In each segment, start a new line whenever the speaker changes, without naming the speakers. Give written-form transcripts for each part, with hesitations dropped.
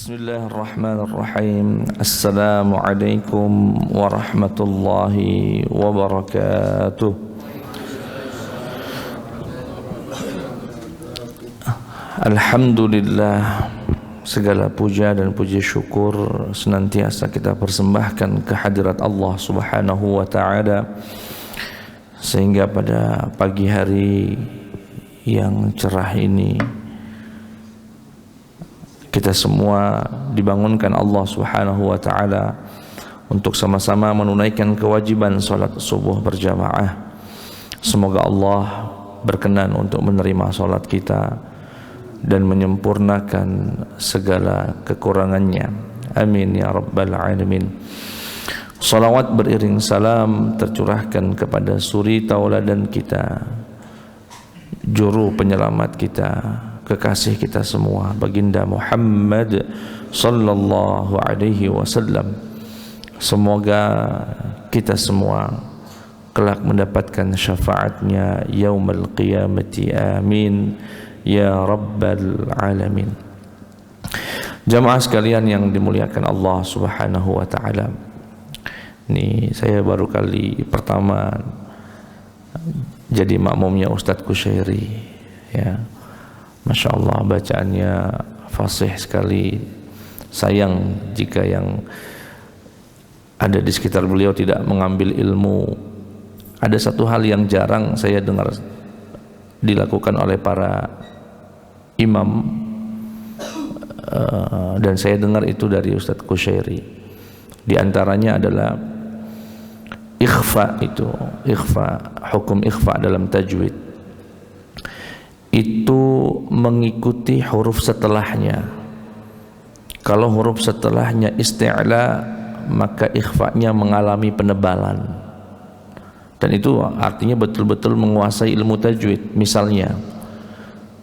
Bismillahirrahmanirrahim. Assalamualaikum warahmatullahi wabarakatuh. Alhamdulillah, segala puja dan puji syukur senantiasa kita persembahkan kehadirat Allah Subhanahu wa taala, sehingga pada pagi hari yang cerah ini kita semua dibangunkan Allah Subhanahu wa taala untuk sama-sama menunaikan kewajiban salat subuh berjamaah. Semoga Allah berkenan untuk menerima salat kita dan menyempurnakan segala kekurangannya. Amin ya rabbal alamin. Salawat beriring salam tercurahkan kepada suri tauladan kita, juru penyelamat kita, kekasih kita semua, baginda Muhammad sallallahu alaihi wasallam. Semoga kita semua kelak mendapatkan syafaatnya yaumul qiyamati, amin ya rabbal alamin. Jamaah sekalian yang dimuliakan Allah Subhanahu wa taala, ini saya baru kali pertama jadi makmumnya Ustadz Kusyairi, ya. Masya Allah, bacaannya fasih sekali. Sayang jika yang ada di sekitar beliau tidak mengambil ilmu. Ada satu hal yang jarang saya dengar dilakukan oleh para imam, dan saya dengar itu dari Ustadz Kusyairi. Di antaranya adalah ikhfa, hukum ikhfa dalam tajwid itu mengikuti huruf setelahnya. Kalau huruf setelahnya isti'la, maka ikhfa'nya mengalami penebalan, dan itu artinya betul-betul menguasai ilmu tajwid. Misalnya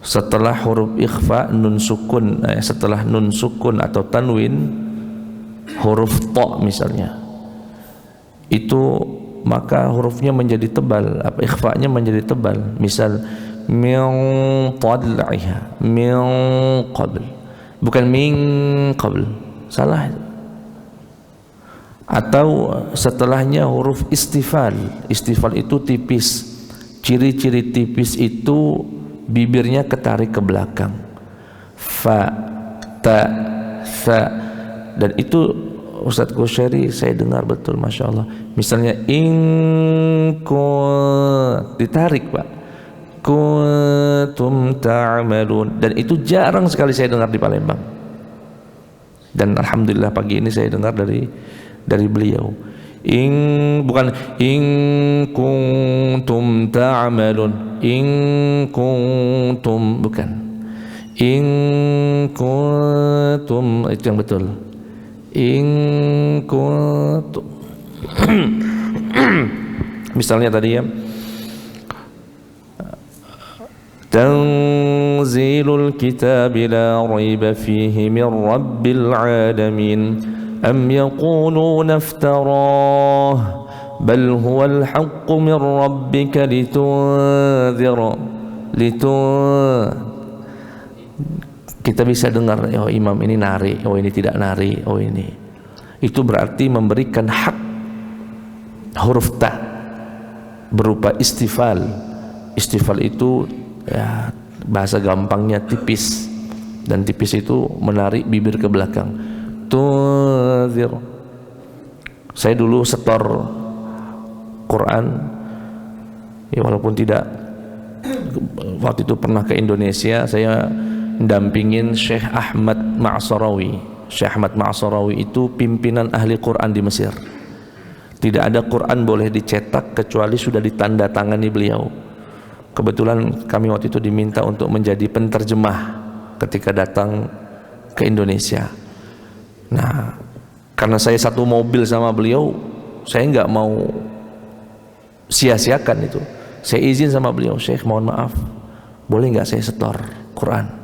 setelah huruf ikhfa nun sukun, setelah nun sukun atau tanwin huruf ta misalnya, itu maka hurufnya menjadi tebal, ikhfa'nya menjadi tebal. Misal min tal'iha, min qabl, bukan min qabl, salah. Atau setelahnya huruf istifal. Istifal itu tipis. Ciri-ciri tipis itu bibirnya ketarik ke belakang, fa, ta, sa. Dan itu Ustadz Kusyairi saya dengar betul, Masya Allah. Misalnya ditarik, Pak, kuntum ta'malun, dan itu jarang sekali saya dengar di Palembang. Dan alhamdulillah pagi ini saya dengar dari beliau. Bukan kuntum ta'malun, kuntum, bukan kuntum, itu yang betul. Kuntum. Misalnya tadi ya, Tanzilul kitab la raiba fihi min rabbil alamin am yaquluna iftarah bal huwal haqqu min rabbika litunzira. Kita bisa dengar, oh imam ini nari, oh ini tidak nari, oh ini. Itu berarti memberikan hak huruf ta berupa istifal. Istifal itu ya bahasa gampangnya tipis, dan tipis itu menarik bibir ke belakang. Tunzir. Saya dulu setor Quran, ya walaupun tidak, waktu itu pernah ke Indonesia, saya mendampingin Syekh Ahmad Ma'sarawi. Syekh Ahmad Ma'sarawi itu pimpinan ahli Quran di Mesir. Tidak ada Quran boleh dicetak kecuali sudah ditandatangani beliau. Kebetulan kami waktu itu diminta untuk menjadi penterjemah ketika datang ke Indonesia. Nah, karena saya satu mobil sama beliau, saya nggak mau sia-siakan itu. Saya izin sama beliau, Syekh mohon maaf, boleh nggak saya setor Quran?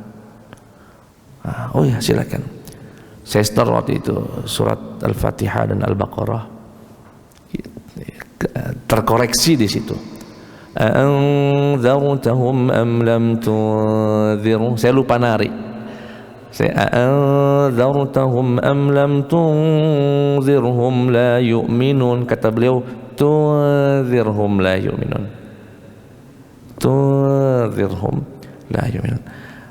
Oh ya silakan. Saya setor waktu itu surat Al-Fatihah dan Al-Baqarah, terkoreksi di situ. Anzartahum am lam tunzir. Saya lupa narik. A'anzartahum am lam tunzirhum la yu'minun. Kata beliau, tunzirhum la yu'minun. Tunzirhum la yu'minun.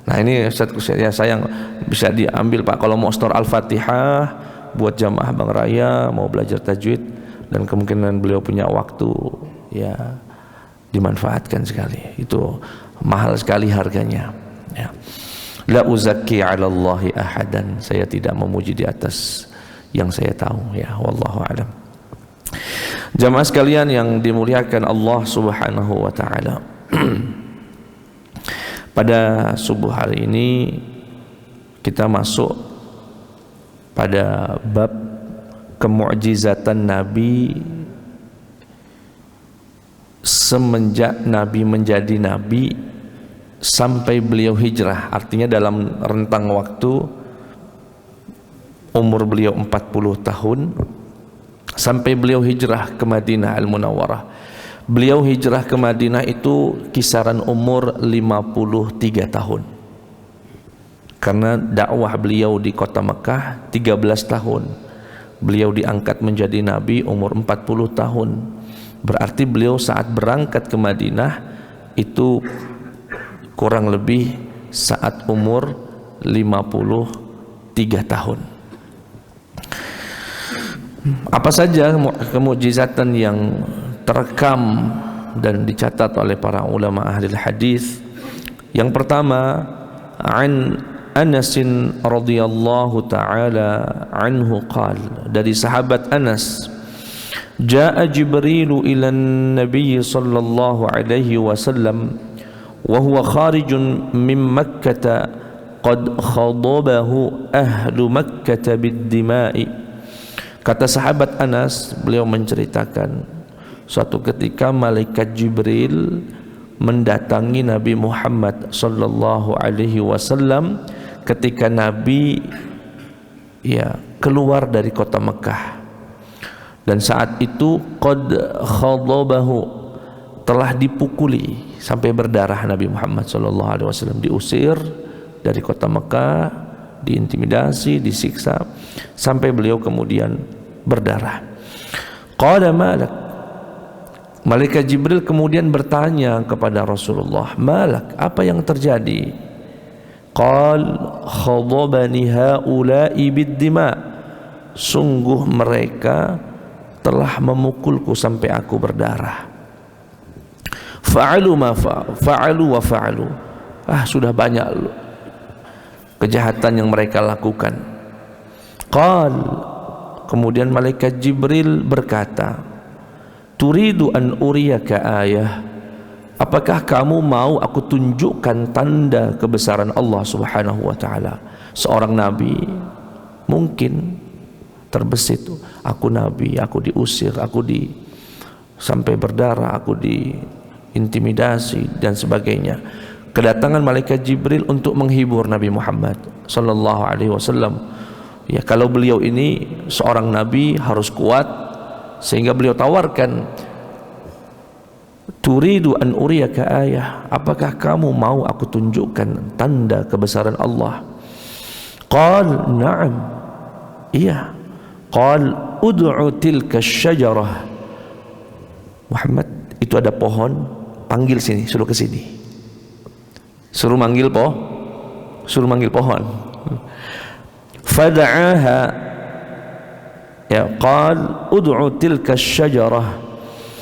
Nah ini Ustaz, ya sayang bisa diambil Pak kalau mau store Al-Fatihah buat jamaah Bang Raya mau belajar tajwid, dan kemungkinan beliau punya waktu, ya dimanfaatkan sekali. Itu mahal sekali harganya, ya. La uzakki 'ala Allahi ahadan. Saya tidak memuji di atas yang saya tahu, ya. Wallahu a'lam. Jamaah sekalian yang dimuliakan Allah Subhanahu wa taala. Pada subuh hari ini kita masuk pada bab kemu'jizatan Nabi semenjak Nabi menjadi Nabi sampai beliau hijrah. Artinya dalam rentang waktu umur beliau 40 tahun sampai beliau hijrah ke Madinah Al-Munawwarah. Beliau hijrah ke Madinah itu kisaran umur 53 tahun. Karena dakwah beliau di kota Mekah 13 tahun. Beliau diangkat menjadi Nabi umur 40 tahun. Berarti beliau saat berangkat ke Madinah itu kurang lebih saat umur 53 tahun. Apa saja kemukjizatan yang terekam dan dicatat oleh para ulama ahli hadis? Yang pertama, an Anas radhiyallahu taala anhu qala, dari sahabat Anas, jaa Jibril ila an-nabiy sallallahu alaihi wasallam wa huwa kharijun min Makkah qad khadabahu ahlu Makkah bid-dima'i. Kata sahabat Anas, beliau menceritakan suatu ketika malaikat Jibril mendatangi Nabi Muhammad sallallahu alaihi wasallam ketika Nabi keluar dari kota Mekah, dan saat itu qad khadabahu, telah dipukuli sampai berdarah Nabi Muhammad sallallahu alaihi wasallam, diusir dari kota Mekah, diintimidasi, disiksa sampai beliau kemudian berdarah. Qala malak, malaikat Jibril kemudian bertanya kepada Rasulullah, malak, apa yang terjadi? Qal khadabani haula'i bid-dima, sungguh mereka telah memukulku sampai aku berdarah. Fa'alu ma fa'alu wa fa'alu, sudah banyak kejahatan yang mereka lakukan. Qal, kemudian malaikat Jibril berkata, turidu an uriyaka ayah, apakah kamu mau aku tunjukkan tanda kebesaran Allah Subhanahu wa taala? Seorang nabi mungkin terbesit, aku nabi, aku diusir, sampai berdarah, aku diintimidasi dan sebagainya. Kedatangan malaikat Jibril untuk menghibur Nabi Muhammad sallallahu alaihi wasallam. Ya, kalau beliau ini seorang nabi harus kuat, sehingga beliau tawarkan, turidu an uriyaka ayah, apakah kamu mau aku tunjukkan tanda kebesaran Allah? Qal na'am, iya. Qal ud'u tilka syajarah, Muhammad, itu ada pohon, panggil sini, suruh ke sini, suruh manggil pohon. Fada'aha, ya, qal ud'u tilka syajarah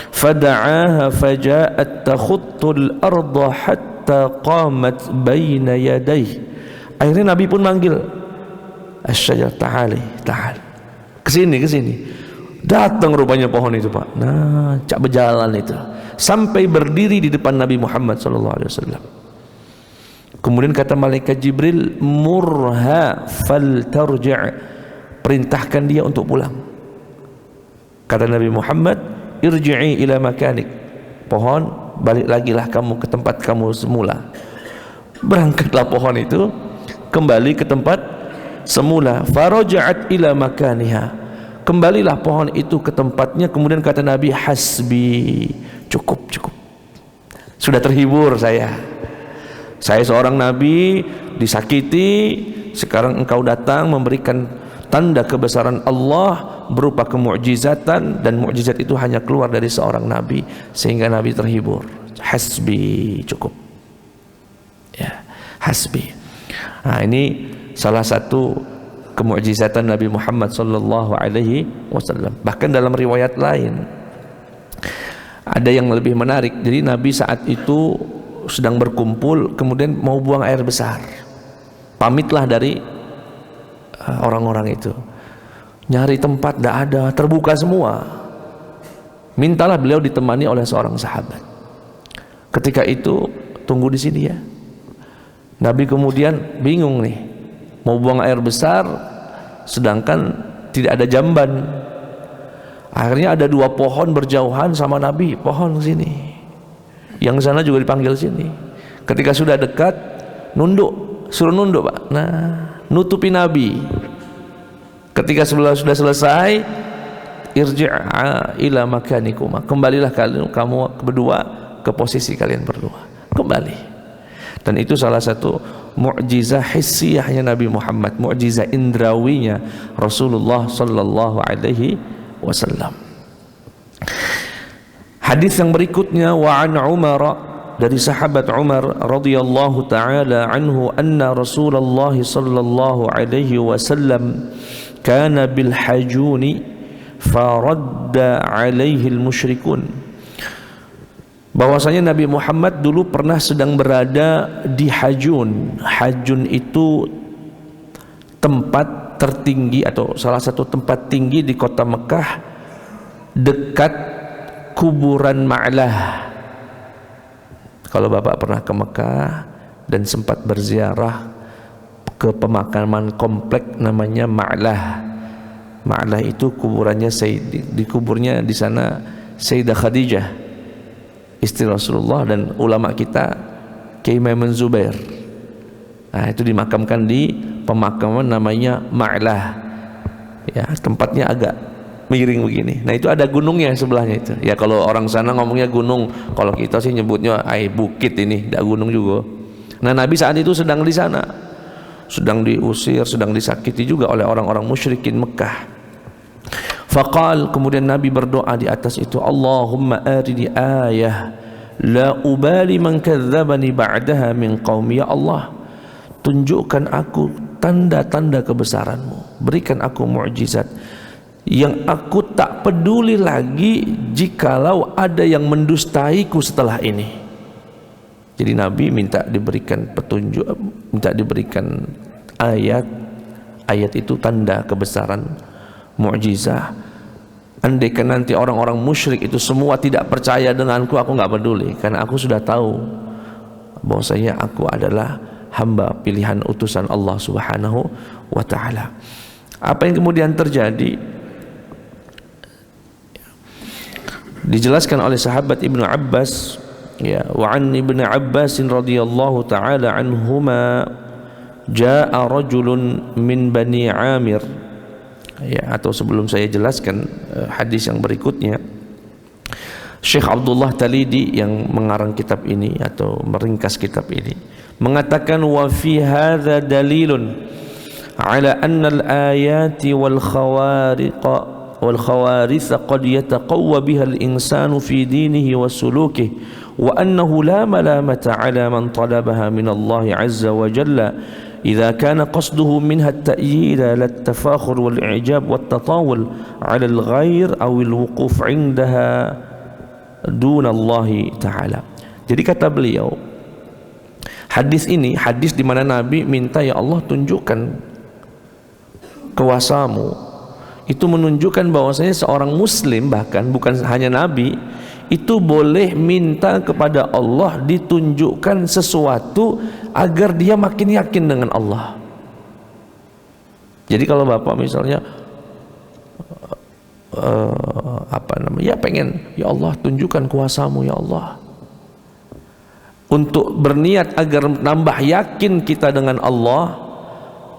fada'aha faja'at takhuttul arda hatta qamat baina yadayhi. Akhirnya Nabi pun manggil asy-syajar, ta'ali, kesini. Datang rupanya pohon itu, Pak. Nah, cak berjalan itu sampai berdiri di depan Nabi Muhammad sallallahu alaihi wasallam. Kemudian kata malaikat Jibril, murha faltarji', perintahkan dia untuk pulang. Kata Nabi Muhammad, irji'i ila makanik, pohon, balik lagi lah kamu ke tempat kamu semula. Berangkatlah pohon itu kembali ke tempat semula. Faraja'at ila makaniha, kembalilah pohon itu ke tempatnya. Kemudian kata Nabi, hasbi, cukup, sudah terhibur saya seorang nabi disakiti, sekarang engkau datang memberikan tanda kebesaran Allah berupa kemu'jizatan, dan mukjizat itu hanya keluar dari seorang nabi sehingga nabi terhibur. Hasbi, cukup ya, hasbi. Nah, ini salah satu kemu'jizatan Nabi Muhammad sallallahu alaihi wasallam. Bahkan dalam riwayat lain ada yang lebih menarik. Jadi Nabi saat itu sedang berkumpul, kemudian mau buang air besar. Pamitlah dari orang-orang itu. Nyari tempat tidak ada, terbuka semua. Mintalah beliau ditemani oleh seorang sahabat. Ketika itu, tunggu di sini ya. Nabi kemudian bingung nih, mau buang air besar, sedangkan tidak ada jamban. Akhirnya ada dua pohon berjauhan sama Nabi, pohon sini. Yang sana juga dipanggil sini. Ketika sudah dekat, nunduk, suruh nunduk Pak. Nah, nutupi Nabi. Ketika sudah selesai, irji'a ila makanikuma, kembalilah kamu berdua ke posisi kalian berdua. Kembali. Dan itu salah satu mu'jizah hissiyahnya Nabi Muhammad, mu'jizah indrawinya Rasulullah sallallahu alaihi wasallam. Hadis yang berikutnya, wa an Umar, dari sahabat Umar radhiyallahu taala anhu, anna Rasulullah sallallahu alaihi wasallam kana bil hajuni faradda alaihi al musyrikun. Bahwasanya Nabi Muhammad dulu pernah sedang berada di Hajun. Hajun itu tempat tertinggi atau salah satu tempat tinggi di kota Mekah, dekat kuburan Ma'lah. Kalau Bapak pernah ke Mekah dan sempat berziarah ke pemakaman komplek namanya Ma'lah. Ma'lah itu kuburannya dikuburnya di sana Sayyidah Khadijah, istri Rasulullah, dan ulama kita Kiai Maimun Zubair. Nah, itu dimakamkan di pemakaman namanya Ma'lah. Ya, tempatnya agak miring begini. Nah, itu ada gunungnya sebelahnya itu. Ya, kalau orang sana ngomongnya gunung, kalau kita sih nyebutnya bukit ini, tidak gunung juga. Nah, Nabi saat itu sedang di sana. Sedang diusir, sedang disakiti juga oleh orang-orang musyrikin Mekah. Faqal, kemudian Nabi berdoa di atas itu, Allahumma arini ayah la ubali man kadzdzabani ba'daha min qaumi. Ya Allah, tunjukkan aku tanda-tanda kebesaranmu, berikan aku mukjizat yang aku tak peduli lagi jikalau ada yang mendustaiku setelah ini. Jadi Nabi minta diberikan petunjuk, minta diberikan ayat itu tanda kebesaran, mukjizat. Andaikan nanti orang-orang musyrik itu semua tidak percaya denganku, aku nggak peduli, karena aku sudah tahu bahwasanya aku adalah hamba pilihan utusan Allah Subhanahu wa taala. Apa yang kemudian terjadi dijelaskan oleh sahabat Ibnu Abbas, ya, wa an Ibnu Abbas radhiyallahu taala anhuma jaa rajulun min Bani Amir. Ya, atau sebelum saya jelaskan hadis yang berikutnya, Syekh Abdullah Talidi yang mengarang kitab ini atau meringkas kitab ini mengatakan, wa fi hadza dalilun ala anna al-ayati wal khawarith qad yataqawwa biha al-insanu fi dinihi wa sulukihi wa annahu la malamata ala man talabaha min Allah azza wa jalla إذا كان قصده منها التأييد لا التفاخر والإعجاب والتطاول على الغير أو الوقوف عندها دون الله تعالى. Jadi kata beliau, hadis ini hadis di mana Nabi minta, ya Allah tunjukkan kuasamu, itu menunjukkan bahwasanya seorang muslim, bahkan bukan hanya Nabi, itu boleh minta kepada Allah ditunjukkan sesuatu agar dia makin yakin dengan Allah. Jadi kalau Bapak misalnya pengen, ya Allah tunjukkan kuasamu ya Allah, untuk berniat agar nambah yakin kita dengan Allah,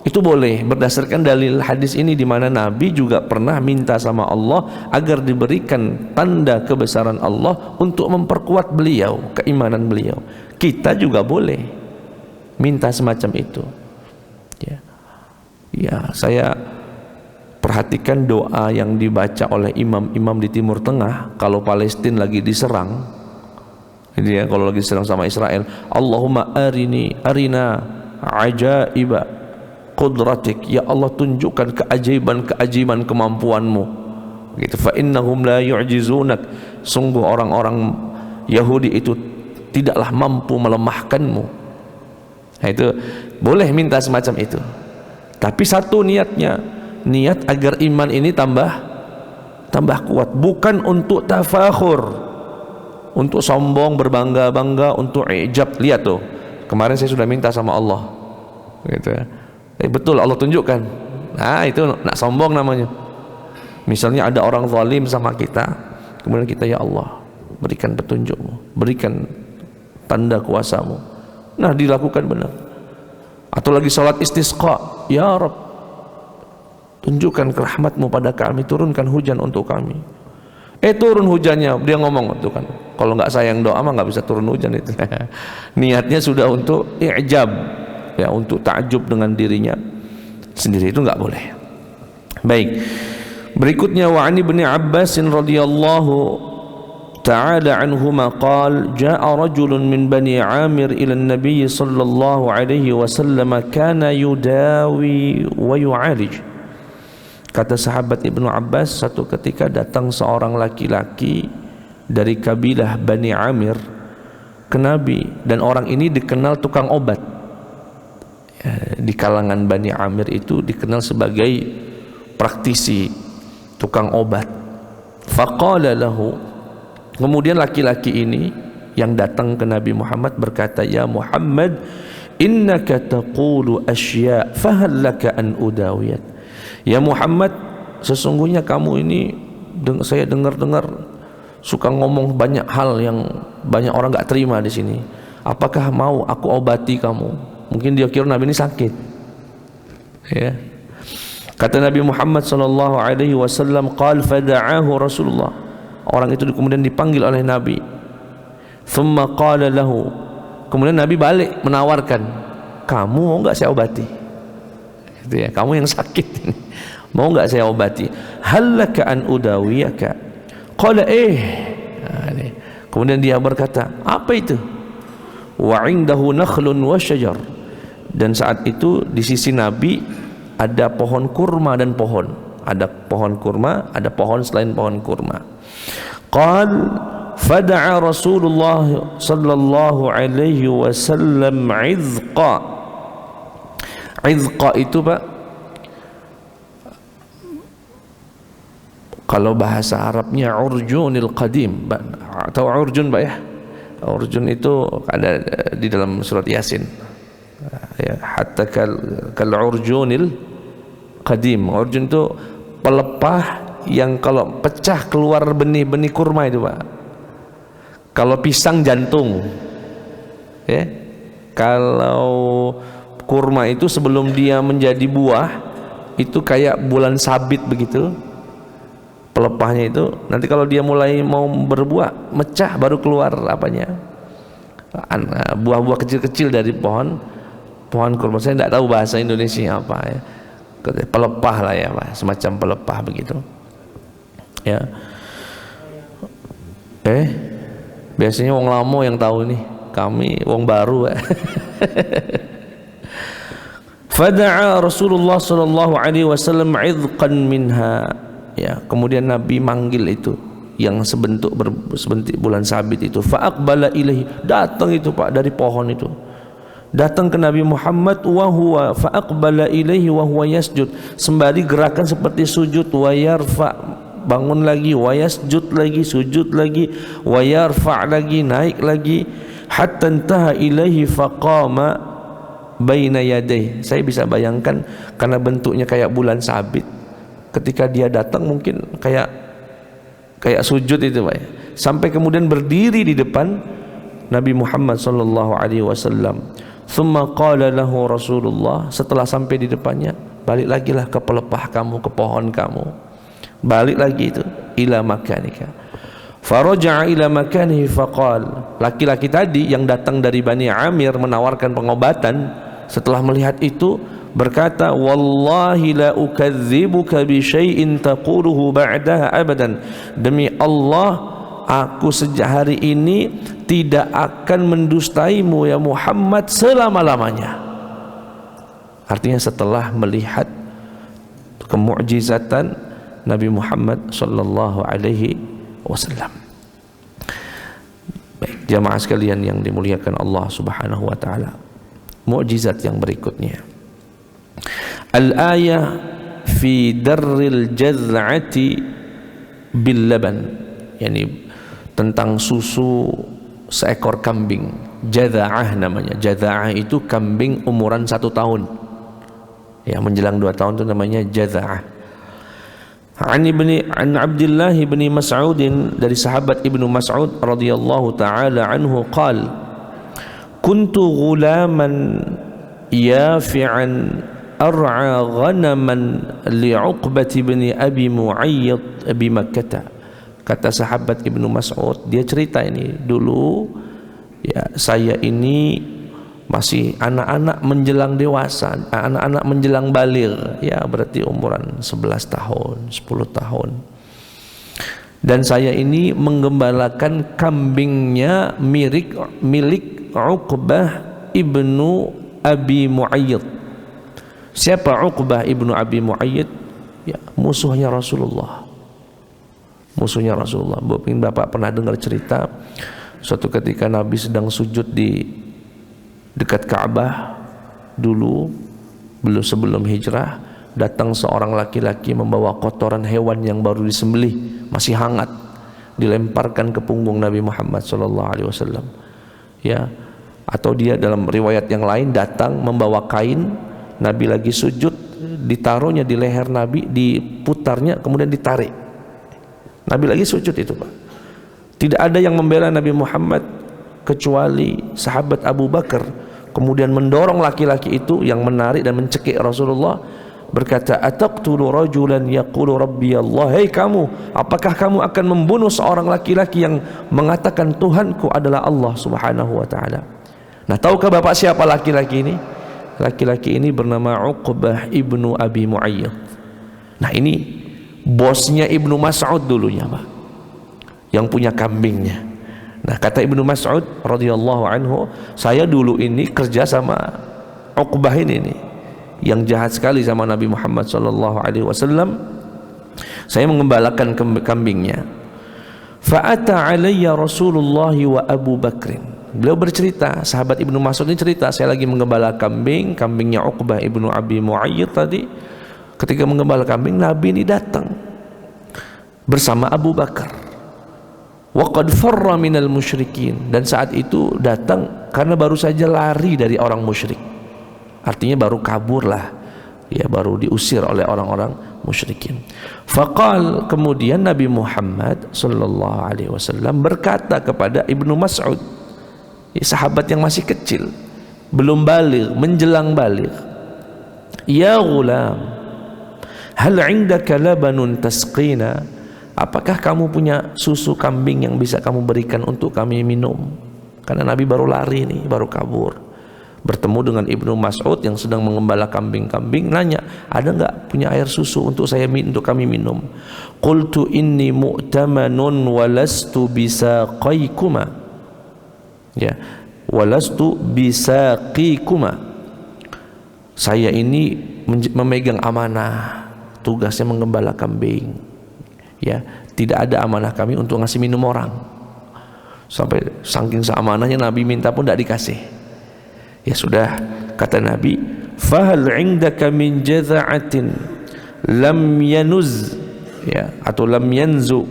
itu boleh berdasarkan dalil hadis ini, di mana Nabi juga pernah minta sama Allah agar diberikan tanda kebesaran Allah untuk memperkuat beliau, keimanan beliau. Kita juga boleh minta semacam itu, ya. Ya, saya perhatikan doa yang dibaca oleh imam-imam di Timur Tengah kalau Palestina lagi diserang. Jadi ya, kalau lagi diserang sama Israel, Allahumma arina ajaiba qudratik, ya Allah tunjukkan keajaiban kemampuanmu gitu. Fa innahum la yu'jizunak, sungguh orang-orang Yahudi itu tidaklah mampu melemahkanmu. Nah, itu boleh minta semacam itu, tapi satu niatnya, niat agar iman ini tambah kuat, bukan untuk tafakhur, untuk sombong, berbangga-bangga, untuk ijab. Lihat tuh, kemarin saya sudah minta sama Allah gitu ya. Betul, Allah tunjukkan. Nah, itu nak sombong namanya. Misalnya ada orang zalim sama kita, kemudian kita, ya Allah berikan petunjukmu, berikan tanda kuasamu. Nah, dilakukan benar. Atau lagi salat istisqa, ya Rabb tunjukkan kerahmatmu pada kami, turunkan hujan untuk kami. Turun hujannya, dia ngomong itu kan, kalau nggak sayang doa mah nggak bisa turun hujan itu. Niatnya sudah untuk i'jab, ya, untuk takjub dengan dirinya sendiri, itu nggak boleh. Baik, berikutnya wa ani bin Abbas radhiyallahu ta'ala anhuma qala jaa rajulun min bani Amir ila an-nabiy sallallahu alaihi wasallam kana yudawi wa yu'alij. Kata sahabat Ibnu Abbas, satu ketika datang seorang laki-laki dari kabilah Bani Amir ke Nabi, dan orang ini dikenal tukang obat. Ya, di kalangan Bani Amir itu dikenal sebagai praktisi, tukang obat. Faqala lahu, kemudian laki-laki ini yang datang ke Nabi Muhammad berkata, ya Muhammad, innaka taqulu asya' fahal laka an udawiyat. Ya Muhammad, sesungguhnya kamu ini, saya dengar-dengar suka ngomong banyak hal yang banyak orang nggak terima di sini. Apakah mau aku obati kamu? Mungkin dia kira Nabi ini sakit. Ya. Kata Nabi Muhammad sallallahu alaihi wasallam, qal fada'ahu Rasulullah. Orang itu kemudian dipanggil oleh Nabi. Thumma qala lahu. Kemudian Nabi balik menawarkan, kamu mau enggak saya obati? Gitu ya, kamu yang sakit ini, mau enggak saya obati? Hallaka an udawiyaka? Qala kemudian dia berkata, apa itu? Wa indahu nakhlun wa syajar. Dan saat itu di sisi Nabi ada pohon kurma dan pohon. Ada pohon kurma, ada pohon selain pohon kurma. Qal fada'a Rasulullah sallallahu alaihi wasallam 'idqa. 'Idqa itu Pak, kalau bahasa Arabnya urjunil qadim, atau urjun Pak ya. Urjun itu ada di dalam surat Yasin. Ya, hatta kal urjunil qadim. Urjun itu pelepah yang kalau pecah keluar benih-benih kurma itu Pak. Kalau pisang jantung, ya. Kalau kurma itu sebelum dia menjadi buah itu kayak bulan sabit begitu. Pelepahnya itu nanti kalau dia mulai mau berbuah, mecah baru keluar apanya, buah-buah kecil-kecil dari pohon kurma. Saya tidak tahu bahasa Indonesia apa ya. Pelepah lah ya Pak, semacam pelepah begitu. Ya. Biasanya wong lamo yang tahu nih, kami wong baru. Fada'a Rasulullah sallallahu alaihi wasallam 'idqan minha. Ya, kemudian Nabi manggil itu yang sebentuk bulan sabit itu. Fa aqbala ilaihi, datang itu Pak dari pohon itu. Datang ke Nabi Muhammad wa huwa fa aqbala ilaihi wa huwa yasjud. Sembari gerakan seperti sujud, wa yarfa, bangun lagi, wa yasjud lagi, sujud lagi, wa yarfa lagi, naik lagi, hatta intaha ilaihi faqama baina yadayhi. Saya bisa bayangkan karena bentuknya kayak bulan sabit. Ketika dia datang mungkin kayak sujud itu Pak. Sampai kemudian berdiri di depan Nabi Muhammad sallallahu alaihi wasallam. Tsumma qala lahu Rasulullah, setelah sampai di depannya, balik lagi lah ke pelepah kamu, ke pohon kamu. Balik lagi itu ila makanika. Faraja'a ila makanihi faqal. Laki-laki tadi yang datang dari Bani Amir menawarkan pengobatan, setelah melihat itu berkata, wallahi la ukadzibuka bi syai'in taquluhu ba'daha abadan, demi Allah aku sejak hari ini tidak akan mendustaimu ya Muhammad selama-lamanya. Artinya setelah melihat kemukjizatan Nabi Muhammad sallallahu alaihi wasallam. Baik, jamaah sekalian yang dimuliakan Allah Subhanahu wa taala. Mukjizat yang berikutnya. Al-ayah fi darril jaz'ati bil laban, yakni tentang susu seekor kambing. Jaza'ah namanya. Jaza'ah itu kambing umuran 1 tahun. Ya, menjelang 2 tahun itu namanya jaza'ah. An Abdullah bin Mas'ud, dari sahabat Ibnu Mas'ud radhiyallahu taala anhu, qala kuntu ghulaman yafi'an ar'a ghanaman li'Uqbah bin Abi Mu'ayyid bi Makkah. Kata sahabat Ibnu Mas'ud, dia cerita ini, dulu ya saya ini masih anak-anak menjelang dewasa, anak-anak menjelang baligh, ya berarti umuran 11 tahun, 10 tahun. Dan saya ini menggembalakan kambingnya milik Uqbah ibnu Abi Mu'ayyid. Siapa Uqbah ibnu Abi Mu'ayyid? Ya, musuhnya Rasulullah. Musuhnya Rasulullah. Mungkin Bapak pernah dengar cerita, suatu ketika Nabi sedang sujud di dekat Ka'bah dulu, belum sebelum hijrah, datang seorang laki-laki membawa kotoran hewan yang baru disembelih, masih hangat, dilemparkan ke punggung Nabi Muhammad SAW. Ya, atau dia dalam riwayat yang lain datang membawa kain, Nabi lagi sujud, ditaruhnya di leher Nabi, diputarnya kemudian ditarik. Nabi lagi sujud itu, Pak. Tidak ada yang membela Nabi Muhammad kecuali sahabat Abu Bakar. Kemudian mendorong laki-laki itu yang menarik dan mencekik Rasulullah, berkata, ataqtulu rajulan yaqulu rabbi Allah. Hei kamu, apakah kamu akan membunuh seorang laki-laki yang mengatakan Tuhanku adalah Allah Subhanahu wa taala? Nah, tahukah Bapak siapa laki-laki ini? Laki-laki ini bernama Uqbah ibnu Abi Mu'ayyid. Nah, ini bosnya Ibnu Mas'ud dulunya, Pak, yang punya kambingnya. Nah, kata Ibnu Mas'ud radhiyallahu anhu, saya dulu ini kerja sama Uqbah ini nih, yang jahat sekali sama Nabi Muhammad sallallahu alaihi wasallam. Saya mengembalakan kambingnya. Fa'ata alayya Rasulullah wa Abu Bakrin. Beliau bercerita, sahabat Ibnu Mas'ud ini cerita, saya lagi menggembala kambingnya Uqbah ibnu Abi Mu'ayyid tadi. Ketika menggembala kambing, Nabi ini datang bersama Abu Bakar. Wa qad farra minal musyrikin, dan saat itu datang karena baru saja lari dari orang musyrik. Artinya baru kabur lah, ya, baru diusir oleh orang-orang musyrikin. Faqal, kemudian Nabi Muhammad sallallahu alaihi wasallam berkata kepada Ibnu Mas'ud, ya, sahabat yang masih kecil, belum baligh, menjelang baligh, ya ghulam, hal 'indaka labanun tasqina? Apakah kamu punya susu kambing yang bisa kamu berikan untuk kami minum? Karena Nabi baru lari nih, baru kabur. Bertemu dengan Ibnu Mas'ud yang sedang mengembala kambing-kambing, nanya, ada enggak punya air susu untuk kami minum? Qultu inni mu'tamanun walastu bisaqaikuma. Ya, walastu bisaqikuma. Saya ini memegang amanah, tugasnya mengembala kambing. Ya, tidak ada amanah kami untuk ngasih minum orang. Sampai saking seamanahnya Nabi minta pun tidak dikasih. Ya sudah, kata Nabi, fahal 'indaka min jaza'atin lam yanuz, ya, atau lam yanzu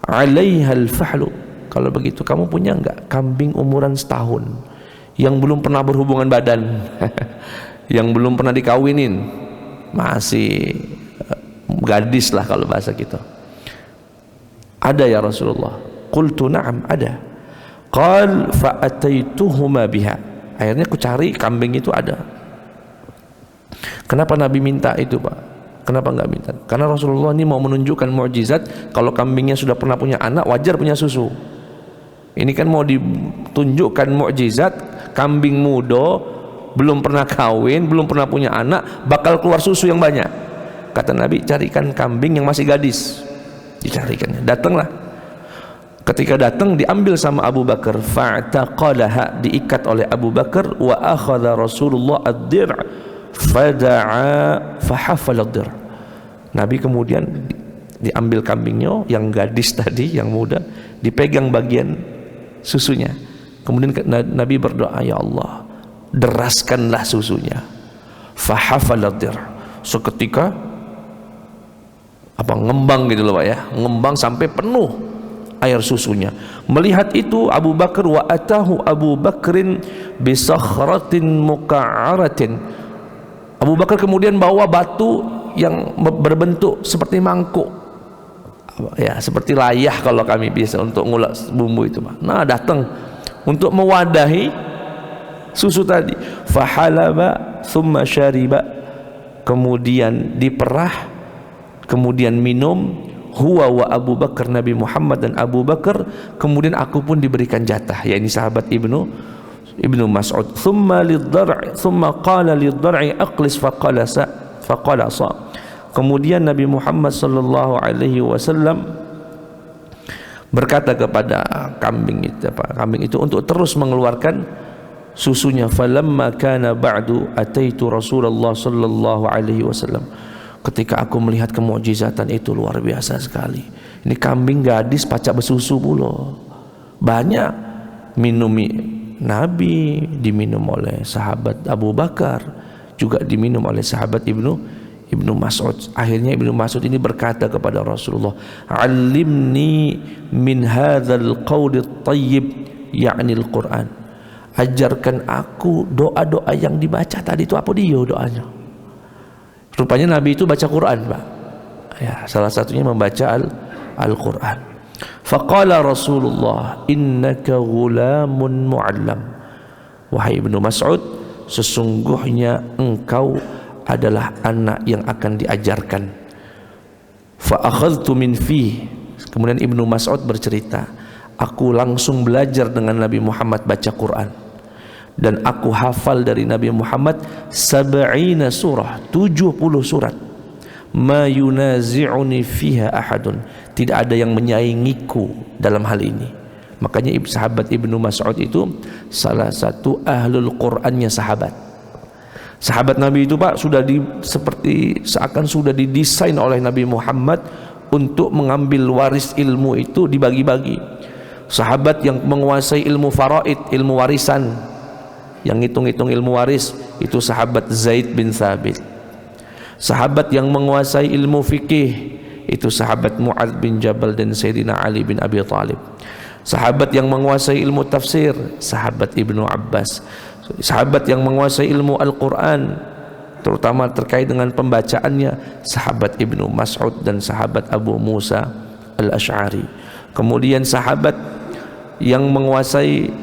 'alaiha al-fahlu. Kalau begitu kamu punya enggak kambing umuran setahun yang belum pernah berhubungan badan, yang belum pernah dikawinin, masih gadis lah kalau bahasa kita. Ada ya Rasulullah. Qultu na'am, ada. Qal fa'ataituhuma biha. Akhirnya aku cari kambing itu ada. Kenapa Nabi minta itu, Pak? Kenapa enggak minta? Karena Rasulullah ini mau menunjukkan mukjizat, kalau kambingnya sudah pernah punya anak, wajar punya susu. Ini kan mau ditunjukkan mukjizat, kambing muda belum pernah kawin, belum pernah punya anak, bakal keluar susu yang banyak. Kata Nabi, carikan kambing yang masih gadis. Dicarikannya, datanglah. Ketika datang diambil sama Abu Bakar, fa'taqalaha, diikat oleh Abu Bakar, wa akhadha Rasulullah ad-dir' fada'a fahafal ad-dir'. Nabi kemudian diambil kambingnya yang gadis tadi, yang muda, dipegang bagian susunya. Kemudian Nabi berdoa, ya Allah, deraskanlah susunya. Fahafaladir. Seketika ngembang gitu loh Pak ya, ngembang sampai penuh air susunya. Melihat itu Abu Bakar, wa atahu Abu Bakrin bisakhratin muka'aratin. Abu Bakar kemudian bawa batu yang berbentuk seperti mangkuk, ya seperti layah kalau kami biasa untuk ngulek bumbu itu Pak. Nah, datang untuk mewadahi susu tadi. Fahalaba thumma syariba, kemudian diperah, kemudian minum. Huwa wa Abu Bakar, Nabi Muhammad dan Abu Bakar, kemudian aku pun diberikan jatah, yakni sahabat Ibnu Mas'ud. Thumma lidh-dhar'i, thumma qala lidh-dhar'i aqlis faqala sa. Kemudian Nabi Muhammad sallallahu alaihi wasallam berkata kepada kambing itu untuk terus mengeluarkan susunya. Falamma kana ba'du ataitu Rasulullah sallallahu alaihi wasallam. Ketika aku melihat kemukjizatan itu luar biasa sekali. Ini kambing gadis pacak bersusu pula. Banyak minumi Nabi, diminum oleh sahabat Abu Bakar, juga diminum oleh sahabat Ibnu Mas'ud. Akhirnya Ibnu Mas'ud ini berkata kepada Rasulullah, "Allimni min hadzal qawli thayyib," yakni Al-Qur'an. Ajarkan aku doa-doa yang dibaca tadi itu, apa dia doanya? Rupanya Nabi itu baca Quran, Pak. Ya, salah satunya membaca Al-Quran. Faqala Rasulullah, innaka ghulamun mu'allam. Wahai Ibnu Mas'ud, sesungguhnya engkau adalah anak yang akan diajarkan. Fa akhadhtu min fi. Kemudian Ibnu Mas'ud bercerita, aku langsung belajar dengan Nabi Muhammad baca Quran, dan aku hafal dari Nabi Muhammad 70 surah, 70 surat. Ma yunazi'uni fiha ahadun, tidak ada yang menyaingiku dalam hal ini. Makanya sahabat Ibnu Mas'ud itu salah satu ahlul Qur'annya sahabat. Sahabat Nabi itu Pak sudah seperti seakan sudah didesain oleh Nabi Muhammad untuk mengambil waris ilmu itu dibagi-bagi. Sahabat yang menguasai ilmu faraid, ilmu warisan, yang hitung-hitung ilmu waris itu sahabat Zaid bin Thabit. Sahabat yang menguasai ilmu fikih itu sahabat Mu'adz bin Jabal dan Sayyidina Ali bin Abi Thalib. Sahabat yang menguasai ilmu tafsir sahabat Ibnu Abbas. Sahabat yang menguasai ilmu Al-Quran terutama terkait dengan pembacaannya sahabat Ibnu Mas'ud dan sahabat Abu Musa Al-Ash'ari. Kemudian sahabat yang menguasai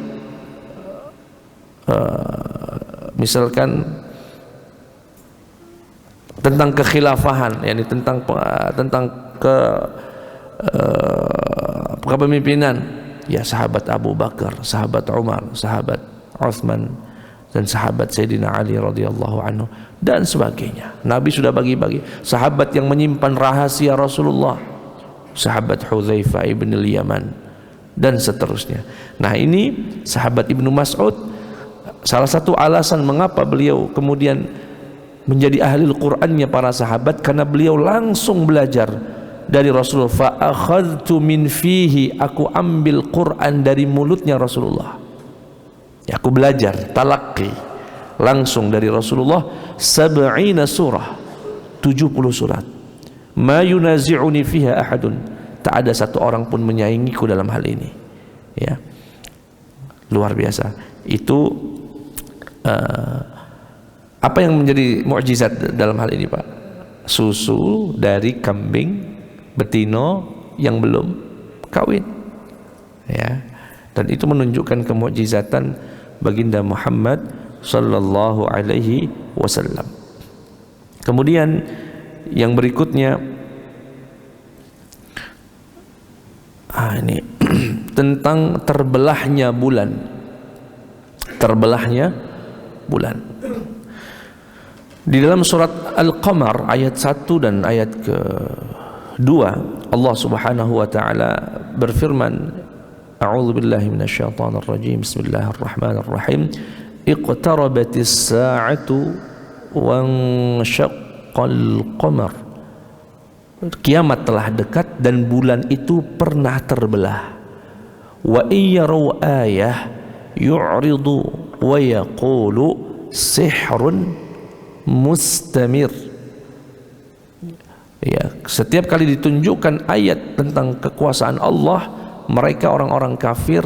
misalkan tentang kekhilafahan, yakni tentang kepemimpinan, ya sahabat Abu Bakar, sahabat Umar, sahabat Utsman dan sahabat Sayyidina Ali radhiyallahu anhu dan sebagainya. Nabi sudah bagi-bagi. Sahabat yang menyimpan rahasia Rasulullah, sahabat Hudzaifah ibn al-Yaman dan seterusnya. Nah, ini sahabat Ibnu Mas'ud. Salah satu alasan mengapa beliau kemudian menjadi ahli Al-Qur'annya para sahabat, karena beliau langsung belajar dari Rasulullah. Fa akhadtu min fihi, aku ambil Quran dari mulutnya Rasulullah. Ya, aku belajar talaqi langsung dari Rasulullah 70 surah, 70 surat. Ma yunazi'uni fiha ahadun, tak ada satu orang pun menyaingiku dalam hal ini. Ya, luar biasa. Itu apa yang menjadi mukjizat dalam hal ini, Pak? Susu dari kambing betino yang belum kawin, ya. Dan itu menunjukkan kemukjizatan baginda Muhammad sallallahu alaihi wasallam. Kemudian yang berikutnya ini tentang terbelahnya bulan. Di dalam surat Al-Qamar ayat 1 dan ayat ke-2, Allah Subhanahu wa taala berfirman, A'udzu billahi minasyaitonir rajim. Bismillahirrahmanirrahim. Iqtarabatis sa'atu wansyaqqal qamar. Kiamat telah dekat dan bulan itu pernah terbelah. Wa iyyaru ayah yu'ridu wa yaqulu sihrun mustamir. Ya, setiap kali ditunjukkan ayat tentang kekuasaan Allah, mereka orang-orang kafir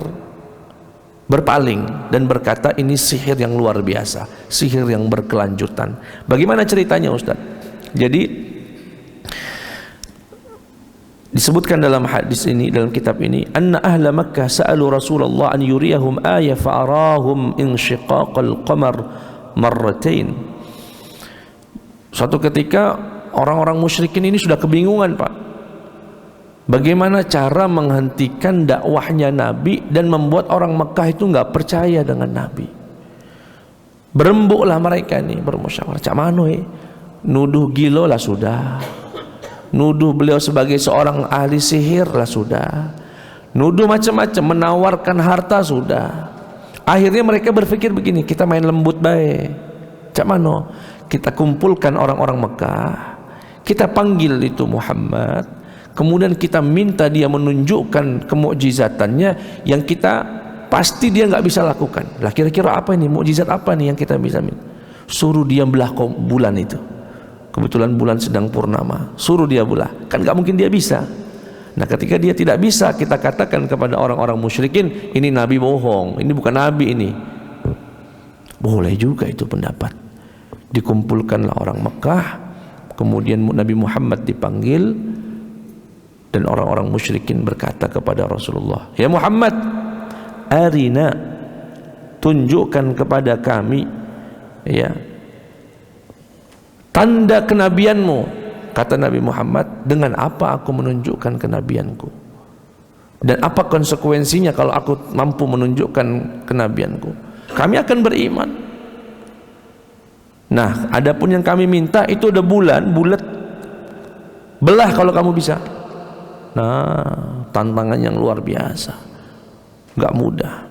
berpaling dan berkata ini sihir yang luar biasa, sihir yang berkelanjutan. Bagaimana ceritanya, Ustaz? Jadi disebutkan dalam hadis ini, dalam kitab ini, anna ahla Makkah sa'alu Rasulullah an yuriyahum ayah fa'arahum insyiqaqal qamar marratain. Suatu ketika orang-orang musyrikin ini sudah kebingungan, Pak. Bagaimana cara menghentikan dakwahnya Nabi dan membuat orang Mekah itu nggak percaya dengan Nabi. Berembuklah mereka ini, bermusyawarah. Cak mano nuduh gilo lah sudah. Nuduh beliau sebagai seorang ahli sihir lah sudah. Nuduh macam-macam, menawarkan harta sudah. Akhirnya mereka berpikir begini, kita main lembut baik. Cak mano? Kita kumpulkan orang-orang Mekah, kita panggil itu Muhammad, kemudian kita minta dia menunjukkan kemukjizatannya yang kita pasti dia nggak bisa lakukan. Lah kira-kira apa ini, mukjizat apa nih yang kita bisa minta? Suruh dia belah bulan itu. Kebetulan bulan sedang purnama, suruh dia belah. Kan nggak mungkin dia bisa. Nah ketika dia tidak bisa, kita katakan kepada orang-orang musyrikin, ini nabi bohong, ini bukan nabi ini. Boleh juga itu pendapat. Dikumpulkanlah orang Mekah, kemudian Nabi Muhammad dipanggil, dan orang-orang musyrikin berkata kepada Rasulullah, ya Muhammad, arina, tunjukkan kepada kami ya tanda kenabianmu. Kata Nabi Muhammad, dengan apa aku menunjukkan kenabianku, dan apa konsekuensinya kalau aku mampu menunjukkan kenabianku? Kami akan beriman. Nah, adapun yang kami minta itu ada bulan bulat, belah kalau kamu bisa. Nah, tantangan yang luar biasa, nggak mudah.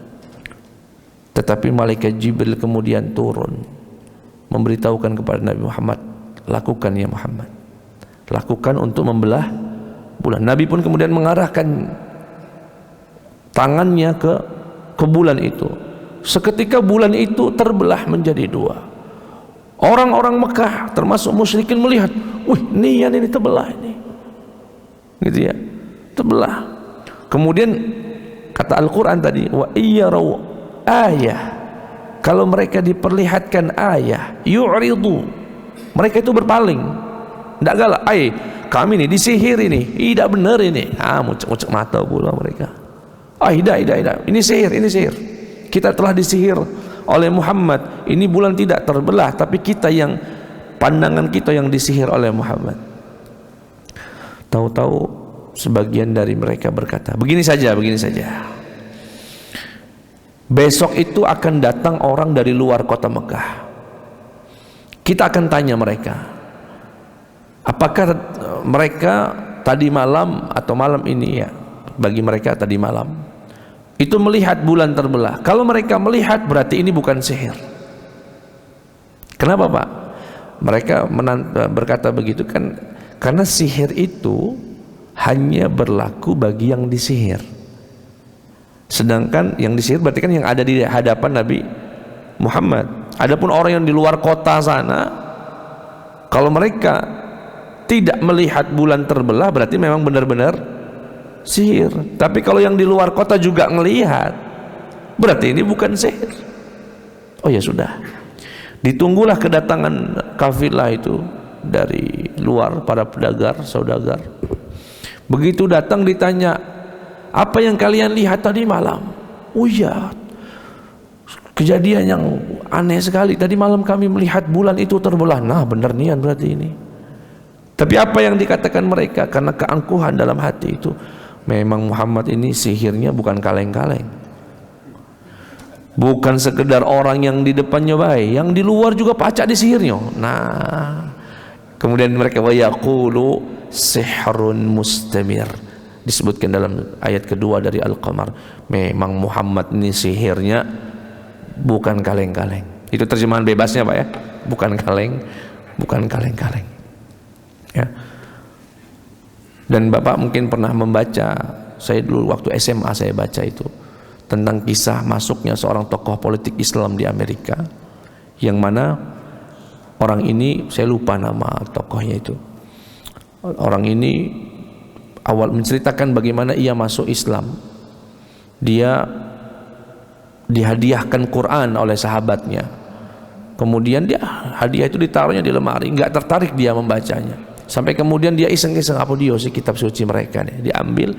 Tetapi malaikat Jibril kemudian turun memberitahukan kepada Nabi Muhammad, lakukan ya Muhammad, lakukan untuk membelah bulan. Nabi pun kemudian mengarahkan tangannya ke bulan itu. Seketika bulan itu terbelah menjadi dua. Orang-orang Mekah termasuk musyrikin melihat, wih ini terbelah ini, gitu ya, terbelah. Kemudian kata Al-Quran tadi, wa iyyaru ayah, kalau mereka diperlihatkan ayah, yu'ridu, mereka itu berpaling, tidak galak. Kami ini disihir ini, tidak benar ini. Mucuk-mucuk mata pula mereka. Tidak, ini sihir, kita telah disihir oleh Muhammad. Ini bulan tidak terbelah, tapi kita yang, pandangan kita yang disihir oleh Muhammad. Tahu-tahu sebagian dari mereka berkata, begini saja, besok itu akan datang orang dari luar kota Mekah. Kita akan tanya mereka, apakah mereka tadi malam atau malam ini, ya bagi mereka tadi malam itu melihat bulan terbelah. Kalau mereka melihat, berarti ini bukan sihir. Kenapa Pak? Mereka berkata begitu kan karena sihir itu hanya berlaku bagi yang disihir. Sedangkan yang disihir berarti kan yang ada di hadapan Nabi Muhammad. Adapun orang yang di luar kota sana, kalau mereka tidak melihat bulan terbelah, berarti memang benar-benar sihir. Tapi kalau yang di luar kota juga melihat, berarti ini bukan sihir. Oh ya sudah, ditunggulah kedatangan kafilah itu dari luar, para pedagang, saudagar. Begitu datang ditanya, apa yang kalian lihat tadi malam? Oh iya, kejadian yang aneh sekali. Tadi malam kami melihat bulan itu terbelah. Nah benar nian berarti ini. Tapi apa yang dikatakan mereka? Karena keangkuhan dalam hati itu, memang Muhammad ini sihirnya bukan kaleng-kaleng. Bukan sekedar orang yang di depannya baik, yang di luar juga pacak disihirnya. Nah, kemudian mereka wa yaqulu sihrun mustamir. Disebutkan dalam ayat kedua dari Al-Qamar, memang Muhammad ini sihirnya bukan kaleng-kaleng. Itu terjemahan bebasnya Pak ya, bukan kaleng, bukan kaleng-kaleng ya. Dan Bapak mungkin pernah membaca, saya dulu waktu SMA saya baca itu tentang kisah masuknya seorang tokoh politik Islam di Amerika, yang mana orang ini, saya lupa nama tokohnya itu. Orang ini awal menceritakan bagaimana ia masuk Islam. Dia dihadiahkan Quran oleh sahabatnya. Kemudian dia hadiah itu ditaruhnya di lemari, nggak tertarik dia membacanya. Sampai kemudian dia iseng-iseng, apa dia sih kitab suci mereka nih, diambil.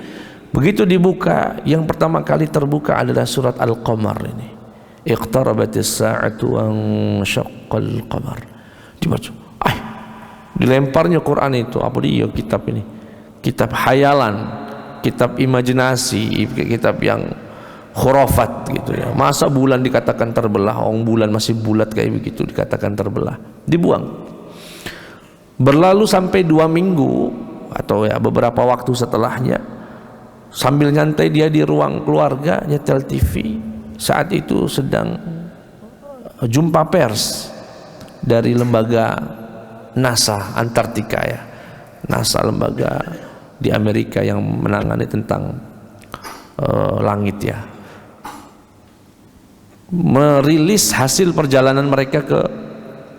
Begitu dibuka, yang pertama kali terbuka adalah surat Al-Qamar ini. Iqtarabatis sa'atu wa syaqqal qamar. Dibaca, dilemparnya Quran itu, apa dia kitab ini? Kitab hayalan, kitab imajinasi, kitab yang khurafat gitu ya. Masa bulan dikatakan terbelah, bulan masih bulat kayak begitu dikatakan terbelah. Dibuang. Berlalu sampai 2 minggu atau ya beberapa waktu setelahnya, sambil nyantai dia di ruang keluarga nyetel TV, saat itu sedang jumpa pers dari lembaga NASA Antartika ya, NASA lembaga di Amerika yang menangani tentang langit ya, merilis hasil perjalanan mereka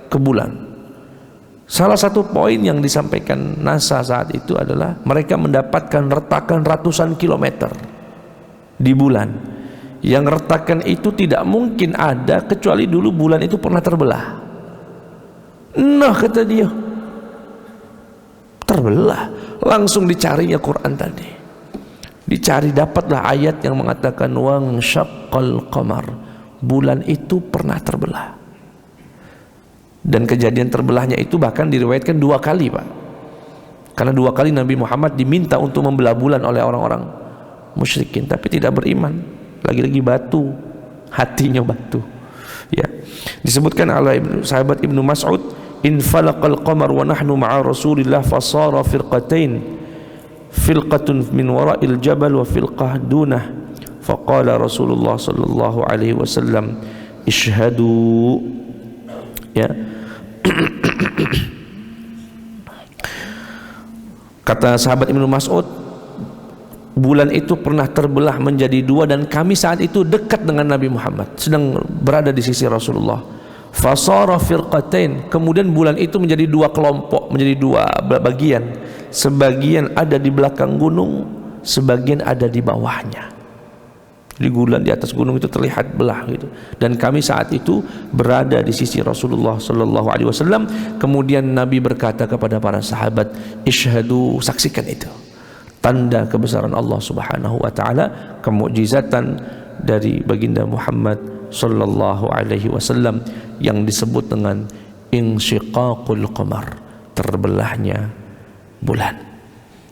ke bulan. Salah satu poin yang disampaikan NASA saat itu adalah mereka mendapatkan retakan ratusan kilometer di bulan. Yang retakan itu tidak mungkin ada kecuali dulu bulan itu pernah terbelah. Nah, kata dia, terbelah. Langsung dicarinya Quran tadi. Dicari, dapatlah ayat yang mengatakan wang syaqqal qamar. Bulan itu pernah terbelah. Dan kejadian terbelahnya itu bahkan diriwayatkan 2 kali Pak, karena 2 kali Nabi Muhammad diminta untuk membelah bulan oleh orang-orang musyrikin, tapi tidak beriman. Lagi-lagi batu, hatinya batu ya. Disebutkan oleh sahabat Ibnu Mas'ud, in falaqal qamar wa nahnu ma'a Rasulillah fasara firqatain, filqatun min wara'il jabal wa filqah dunah, faqala Rasulullah sallallahu alaihi wasallam ishhadu ya. Kata sahabat Ibnu Mas'ud, bulan itu pernah terbelah menjadi 2 dan kami saat itu dekat dengan Nabi Muhammad, sedang berada di sisi Rasulullah. Fasara firqatain, kemudian bulan itu menjadi 2 kelompok, menjadi 2 bagian. Sebagian ada di belakang gunung, sebagian ada di bawahnya. Di bulan di atas gunung itu terlihat belah gitu. Dan kami saat itu berada di sisi Rasulullah sallallahu alaihi wasallam. Kemudian Nabi berkata kepada para sahabat, "Ishhadu," saksikan itu. Tanda kebesaran Allah Subhanahu wa taala, kemukjizatan dari baginda Muhammad sallallahu alaihi wasallam yang disebut dengan insyiqaqul qamar, terbelahnya bulan.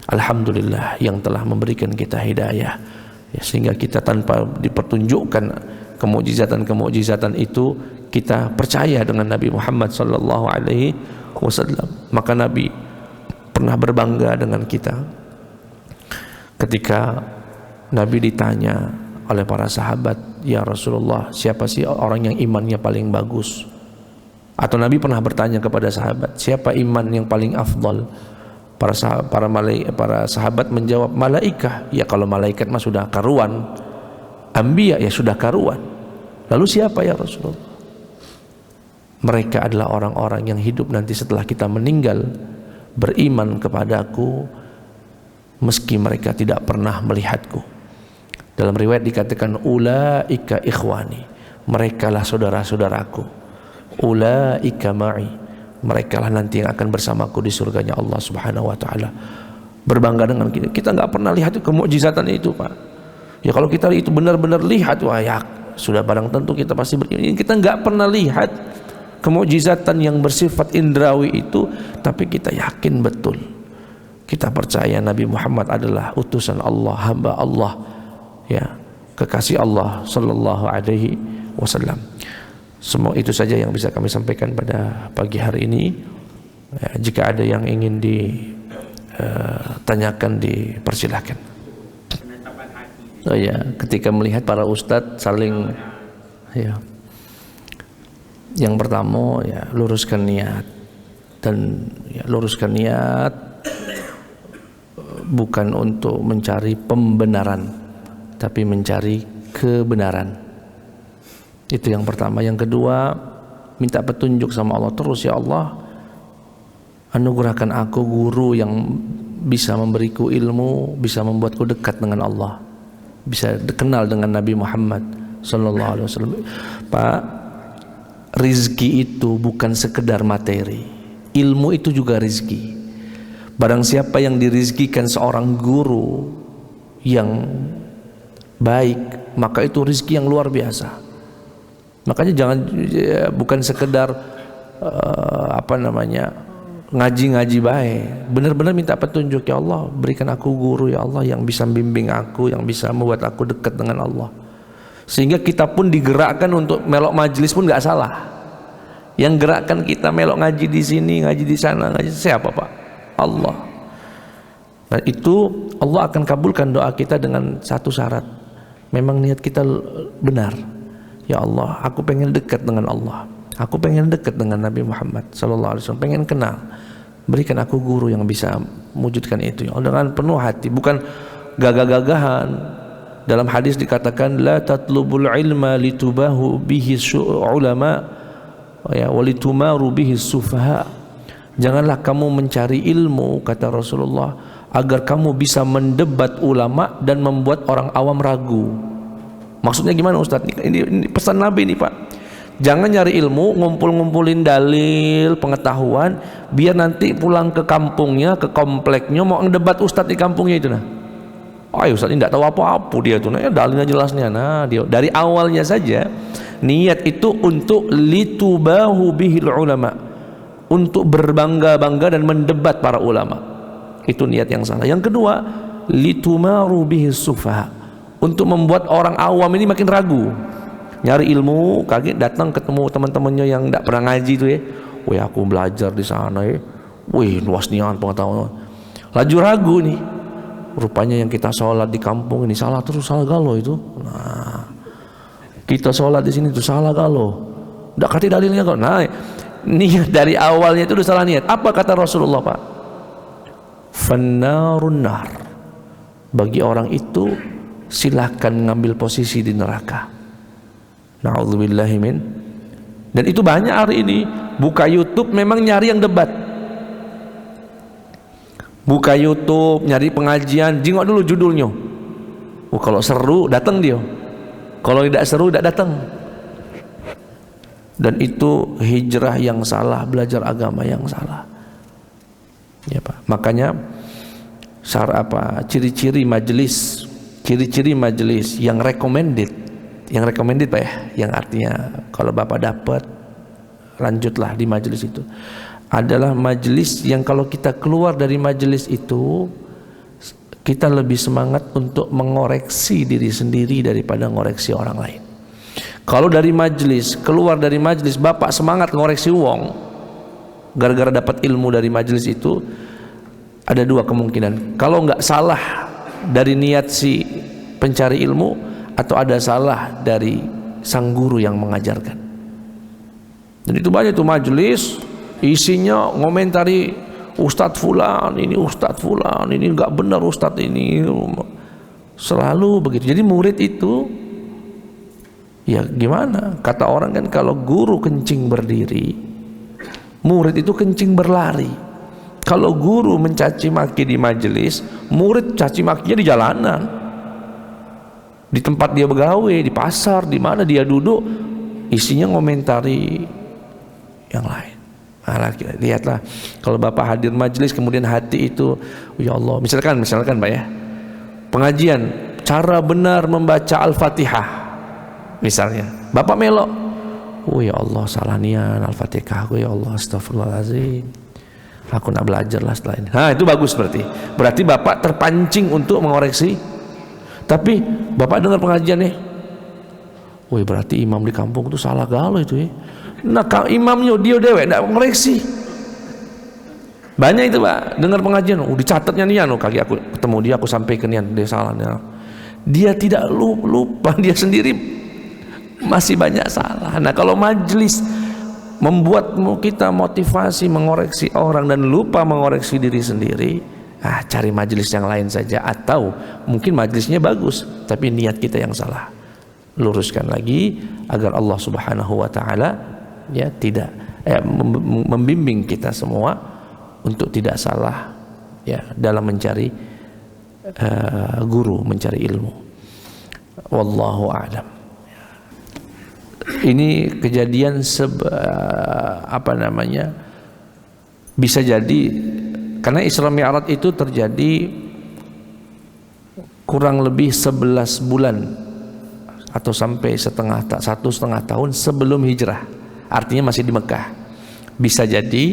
Alhamdulillah yang telah memberikan kita hidayah. Ya, sehingga kita tanpa dipertunjukkan kemukjizatan-kemukjizatan itu, kita percaya dengan Nabi Muhammad sallallahu alaihi wasallam. Maka Nabi pernah berbangga dengan kita ketika Nabi ditanya oleh para sahabat, "Ya Rasulullah, siapa sih orang yang imannya paling bagus?" Atau Nabi pernah bertanya kepada sahabat, "Siapa iman yang paling afdal?" Para sahabat menjawab, "Malaikah." Ya, kalau malaikat mah sudah karuan, anbiya ya sudah karuan. Lalu siapa ya Rasulullah? Mereka adalah orang-orang yang hidup nanti setelah kita meninggal, beriman kepadaku meski mereka tidak pernah melihatku. Dalam riwayat dikatakan ulaika ikhwani, merekalah saudara-saudaraku. Ulaika ma'i, mereka lah nanti yang akan bersamaku di surganya Allah Subhanahu wa taala. Berbangga dengan kita. Kita nggak pernah lihat itu kemukjizatan itu, Pak. Ya kalau kita itu benar-benar lihat, wah ya sudah barang tentu kita pasti beriman. Kita nggak pernah lihat kemukjizatan yang bersifat indrawi itu, tapi kita yakin betul. Kita percaya Nabi Muhammad adalah utusan Allah, hamba Allah, ya, kekasih Allah sallallahu alaihi wasallam. Semua itu saja yang bisa kami sampaikan pada pagi hari ini. Ya, jika ada yang ingin ditanyakan dipersilahkan. Oh ya, ketika melihat para ustadz saling ya. Yang pertama ya luruskan niat, dan ya, luruskan niat bukan untuk mencari pembenaran tapi mencari kebenaran. Itu yang pertama. Yang kedua, minta petunjuk sama Allah terus. Ya Allah, anugerahkan aku guru yang bisa memberiku ilmu, bisa membuatku dekat dengan Allah, bisa kenal dengan Nabi Muhammad sallallahu alaihi wasallam. Pak, rizki itu bukan sekedar materi, ilmu itu juga rizki. Barang siapa yang dirizkikan seorang guru yang baik, maka itu rizki yang luar biasa. Makanya jangan bukan sekedar ngaji-ngaji baik, benar-benar minta petunjuk. Ya Allah, berikan aku guru ya Allah yang bisa bimbing aku, yang bisa membuat aku dekat dengan Allah, sehingga kita pun digerakkan untuk melok majelis pun nggak salah. Yang gerakkan kita melok ngaji di sini, ngaji di sana, ngaji siapa Pak? Allah. Dan itu Allah akan kabulkan doa kita dengan satu syarat, memang niat kita benar. Ya Allah, aku pengen dekat dengan Allah, aku pengen dekat dengan Nabi Muhammad sallallahu alaihi wasallam, pengen kenal. Berikan aku guru yang bisa mewujudkan itu ya Allah, dengan penuh hati, bukan gagah-gagahan. Dalam hadis dikatakan la tatlubul ilma litubahu bihi ulama ya walitumaru bihi sufaha. Janganlah kamu mencari ilmu, kata Rasulullah, agar kamu bisa mendebat ulama dan membuat orang awam ragu. Maksudnya gimana Ustaz? Ini pesan Nabi ini Pak. Jangan nyari ilmu, ngumpul-ngumpulin dalil, pengetahuan, biar nanti pulang ke kampungnya, ke kompleknya mau ngedebat Ustaz di kampungnya itu nah. Ustaz ini tidak tahu apa-apa dia tuh. Nah, dalilnya jelasnya. Nah, dia dari awalnya saja niat itu untuk litubahu bihil ulama, untuk berbangga-bangga dan mendebat para ulama. Itu niat yang salah. Yang kedua, litumaru bihis sufaha, untuk membuat orang awam ini makin ragu. Nyari ilmu, kaget datang ketemu teman-temannya yang tidak pernah ngaji itu ya. Wih, aku belajar di sana ya. Wih, luas niat pengetahuan. Laju ragu nih. Rupanya yang kita sholat di kampung ini salah terus, salah galau itu. Nah, kita sholat di sini itu salah galau. Tidak kati dalilnya kok. Nah, niat dari awalnya itu sudah salah niat. Apa kata Rasulullah Pak? Fannarun nar. Bagi orang itu silahkan ngambil posisi di neraka. Na'udzubillahi min. Dan itu banyak hari ini. Buka YouTube memang nyari yang debat. Buka YouTube nyari pengajian, jingok dulu judulnya. Kalau seru datang dia. Kalau tidak seru tidak datang. Dan itu hijrah yang salah, belajar agama yang salah. Ya Pak. Makanya ciri-ciri majelis, yang recommended Pak ya, yang artinya kalau Bapak dapat lanjutlah di majelis itu, adalah majelis yang kalau kita keluar dari majelis itu kita lebih semangat untuk mengoreksi diri sendiri daripada mengoreksi orang lain. Kalau dari majelis, keluar dari majelis Bapak semangat ngoreksi wong gara-gara dapat ilmu dari majelis itu, ada dua kemungkinan. Kalau nggak salah dari niat si pencari ilmu, atau ada salah dari sang guru yang mengajarkan. Dan itu banyak tuh majelis isinya ngomentari Ustadz Fulan, ini Ustadz Fulan, ini nggak benar Ustadz ini, selalu begitu. Jadi murid itu ya gimana? Kata orang kan kalau guru kencing berdiri, murid itu kencing berlari. Kalau guru mencaci maki di majelis, murid caci makinya di jalanan, di tempat dia begawe, di pasar, di mana dia duduk, isinya ngomentari yang lain. Nah, lihatlah kalau Bapak hadir majelis kemudian hati itu, ya Allah, misalkan Pak ya, pengajian cara benar membaca Al-Fatihah misalnya, Bapak melok, oh ya Allah salah niat Al-Fatihah, oh ya Allah astagfirullahaladzim, aku nak belajar lah setelah ini. Nah itu bagus, berarti Bapak terpancing untuk mengoreksi. Tapi Bapak dengar pengajian nih, Woi, berarti imam di kampung itu salah galau itu ya. Nah, imamnya dia dewek ndak ngoreksi. Banyak itu Pak, dengar pengajian, dicatatnya nih anu, kaki aku ketemu dia, aku sampaikan dia salah. Dia tidak lupa, dia sendiri masih banyak salah. Nah, kalau majelis membuat kita motivasi mengoreksi orang dan lupa mengoreksi diri sendiri, cari majelis yang lain saja, atau mungkin majelisnya bagus tapi niat kita yang salah. Luruskan lagi agar Allah Subhanahu wa taala ya tidak membimbing kita semua untuk tidak salah ya dalam mencari guru, mencari ilmu. Wallahu a'lam. Ini kejadian bisa jadi karena Isra Mi'raj itu terjadi kurang lebih 11 bulan atau sampai 1,5 tahun sebelum hijrah, artinya masih di Mekah. Bisa jadi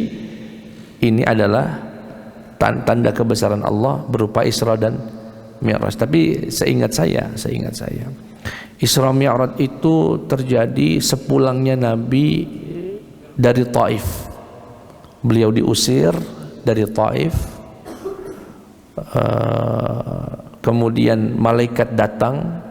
ini adalah tanda kebesaran Allah berupa Isra dan Mi'raj. Tapi seingat saya Isra Mi'raj itu terjadi sepulangnya Nabi dari Taif. Beliau diusir dari Taif, kemudian malaikat datang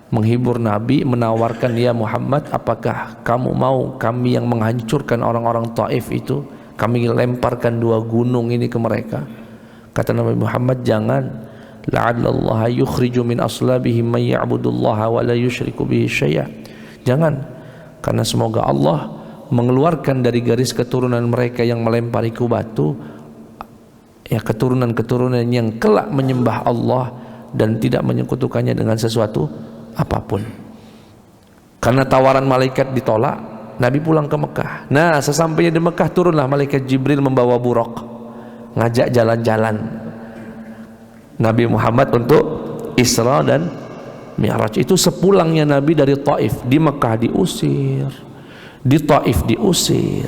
menghibur Nabi, menawarkan, ya Muhammad, apakah kamu mau kami yang menghancurkan orang-orang Taif itu, kami lemparkan 2 gunung ini ke mereka? Kata Nabi Muhammad, jangan. La'allallaha yukhriju min aslabihim man ya'budullaha wa la yusyriku bihi syai'a. Jangan, karena semoga Allah mengeluarkan dari garis keturunan mereka yang melempari batu ya keturunan-keturunan yang kelak menyembah Allah dan tidak menyekutukannya dengan sesuatu apapun. Karena tawaran malaikat ditolak, Nabi pulang ke Mekah. Nah, sesampainya di Mekah turunlah malaikat Jibril membawa buraq, ngajak jalan-jalan Nabi Muhammad untuk Isra dan Mi'raj. Itu sepulangnya Nabi dari Taif. Di Mekah diusir, di Taif diusir.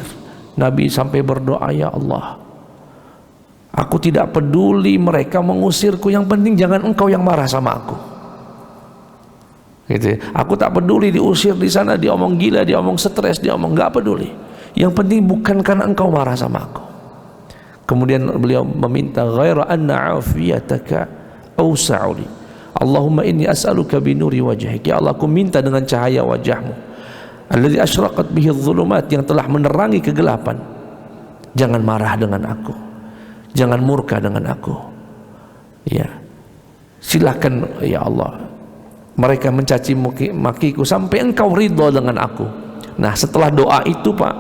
Nabi sampai berdoa, ya Allah, aku tidak peduli mereka mengusirku, yang penting jangan engkau yang marah sama aku. Gitu. Aku tak peduli diusir di sana, dia omong gila, dia omong stres, dia omong nggak peduli. Yang penting bukan karena engkau marah sama aku. Kemudian beliau meminta, ghaira anna afiyataka awsa'uli. Allahumma inni as'aluka binuri wajhik. Ya Allah, aku minta dengan cahaya wajahmu, alladzi asyraqat bihi adh-dhulumat, yang telah menerangi kegelapan. Jangan marah dengan aku, jangan murka dengan aku. Ya, silakan ya Allah, mereka mencaci makiku sampai engkau ridha dengan aku. Nah, setelah doa itu Pak,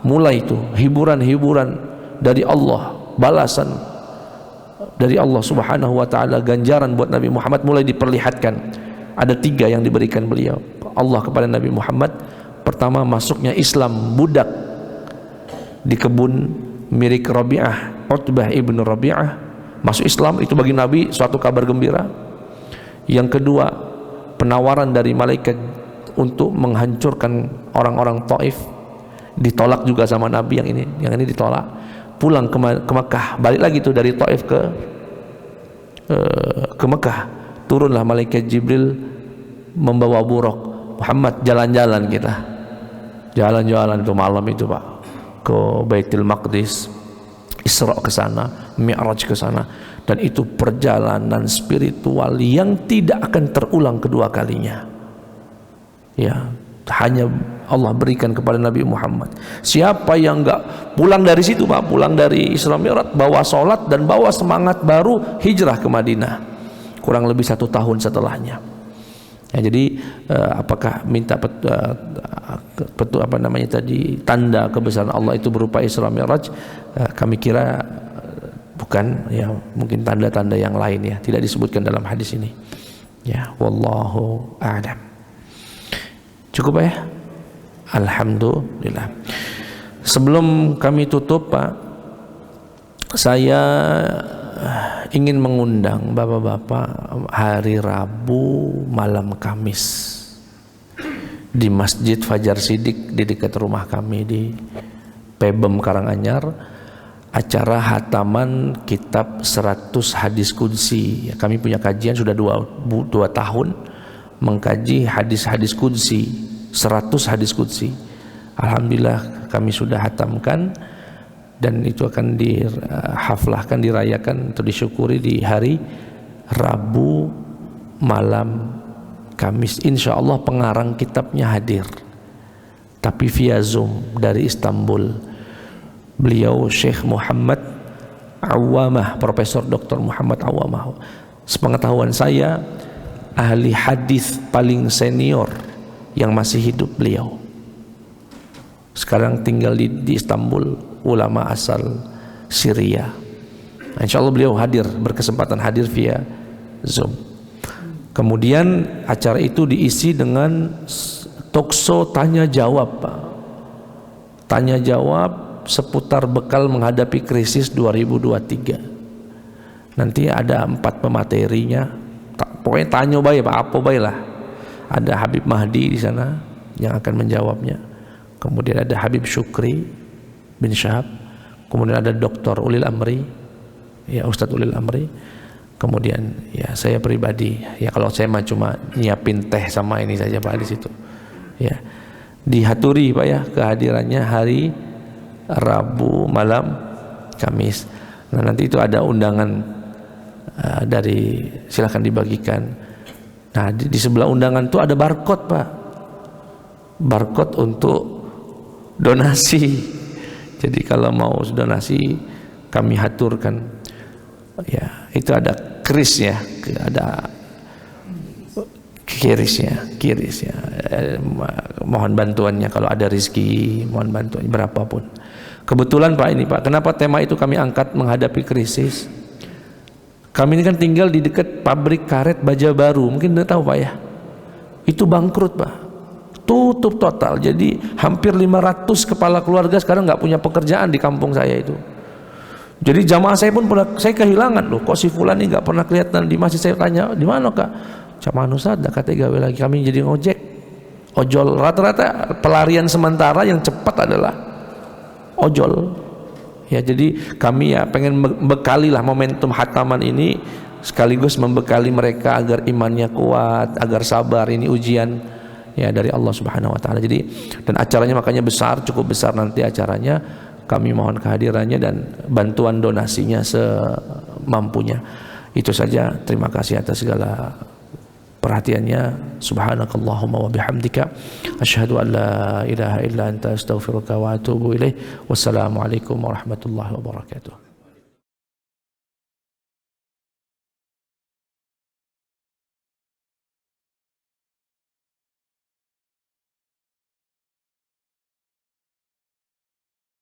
mulai itu hiburan-hiburan dari Allah, balasan dari Allah Subhanahu wa ta'ala, ganjaran buat Nabi Muhammad mulai diperlihatkan. Ada 3 yang diberikan beliau Allah kepada Nabi Muhammad. Pertama, masuknya Islam budak di kebun milik Rabi'ah, Utbah ibn Rabi'ah, masuk Islam, itu bagi Nabi suatu kabar gembira. Yang kedua, penawaran dari malaikat untuk menghancurkan orang-orang Taif, ditolak juga sama Nabi. Yang ini ditolak. Pulang ke Mekah, balik lagi tuh dari Taif ke Mekah. Turunlah malaikat Jibril membawa buraq. Muhammad, jalan-jalan kita, jalan-jalan itu malam itu Pak, ke Baitul Maqdis, Isra ke sana, Mi'raj ke sana. Dan itu perjalanan spiritual yang tidak akan terulang kedua kalinya. Ya, hanya Allah berikan kepada Nabi Muhammad. Siapa yang enggak pulang dari situ Pak, pulang dari Isra Mi'raj, bawa sholat dan bawa semangat baru, hijrah ke Madinah kurang lebih 1 tahun setelahnya. Ya, jadi apakah minta tanda kebesaran Allah itu berupa Isra Mi'raj? Kami kira bukan, ya mungkin tanda-tanda yang lain ya, tidak disebutkan dalam hadis ini. Ya, wallahu a'lam. Cukup ya? Alhamdulillah. Sebelum kami tutup Pak, saya ingin mengundang bapak-bapak hari Rabu malam Kamis di Masjid Fajar Sidik di dekat rumah kami di Pebem Karanganyar, acara hataman kitab 100 hadis qudsi. Ya, kami punya kajian sudah 2 tahun mengkaji hadis-hadis qudsi, 100 hadis qudsi. Alhamdulillah kami sudah hatamkan, dan itu akan dihaflahkan, dirayakan atau disyukuri di hari Rabu malam Kamis. Insya Allah pengarang kitabnya hadir, tapi via Zoom dari Istanbul. Beliau Syekh Muhammad Awamah, Profesor Dr. Muhammad Awamah. Sepengetahuan saya ahli hadis paling senior yang masih hidup beliau. Sekarang tinggal di Istanbul, ulama asal Syria. Insya Allah beliau hadir, berkesempatan hadir via Zoom. Kemudian acara itu diisi dengan talkshow tanya jawab, Pak. Tanya jawab seputar bekal menghadapi krisis 2023. Nanti ada 4 pematerinya. Pokoknya tanya baik, Pak, apa baik lah. Ada Habib Mahdi di sana yang akan menjawabnya. Kemudian ada Habib Syukri bin Syahab. Kemudian ada Dr. Ulil Amri, ya Ustadz Ulil Amri. Kemudian ya saya pribadi, ya kalau saya mah cuma nyiapin teh sama ini saja, Pak, di situ. Ya, dihaturi, Pak, ya kehadirannya hari Rabu malam Kamis. Nah, nanti itu ada undangan dari, silahkan dibagikan. Nah, di sebelah undangan itu ada barcode, Pak, barcode untuk donasi. Jadi kalau mau donasi kami haturkan. Ya, itu ada kris ya, ada kirisnya. Mohon bantuannya kalau ada rezeki, mohon bantuan berapapun. Kebetulan, Pak, ini, Pak, kenapa tema itu kami angkat menghadapi krisis? Kami ini kan tinggal di dekat pabrik karet baja baru, mungkin Anda tahu, Pak, ya. Itu bangkrut, Pak, tutup total. Jadi hampir 500 kepala keluarga sekarang nggak punya pekerjaan di kampung saya itu. Jadi jamaah saya pun saya kehilangan loh. Kok si fulan ini nggak pernah kelihatan di masjid? Saya tanya, di mana, Kak? Cuma Ustaz, kata gawe lagi. Kami jadi ngojek, ojol. Rata-rata pelarian sementara yang cepat adalah ojol. Ya, jadi kami ya pengen membekali lah momentum hataman ini, sekaligus membekali mereka agar imannya kuat, agar sabar. Ini ujian ya dari Allah Subhanahu wa taala. Jadi, dan acaranya makanya besar, cukup besar nanti acaranya. Kami mohon kehadirannya dan bantuan donasinya semampunya. Itu saja. Terima kasih atas segala perhatiannya. Subhanakallahumma wa bihamdika asyhadu an la ilaha illa anta astaghfiruka wa atubu ilaih. Wassalamualaikum warahmatullahi wabarakatuh.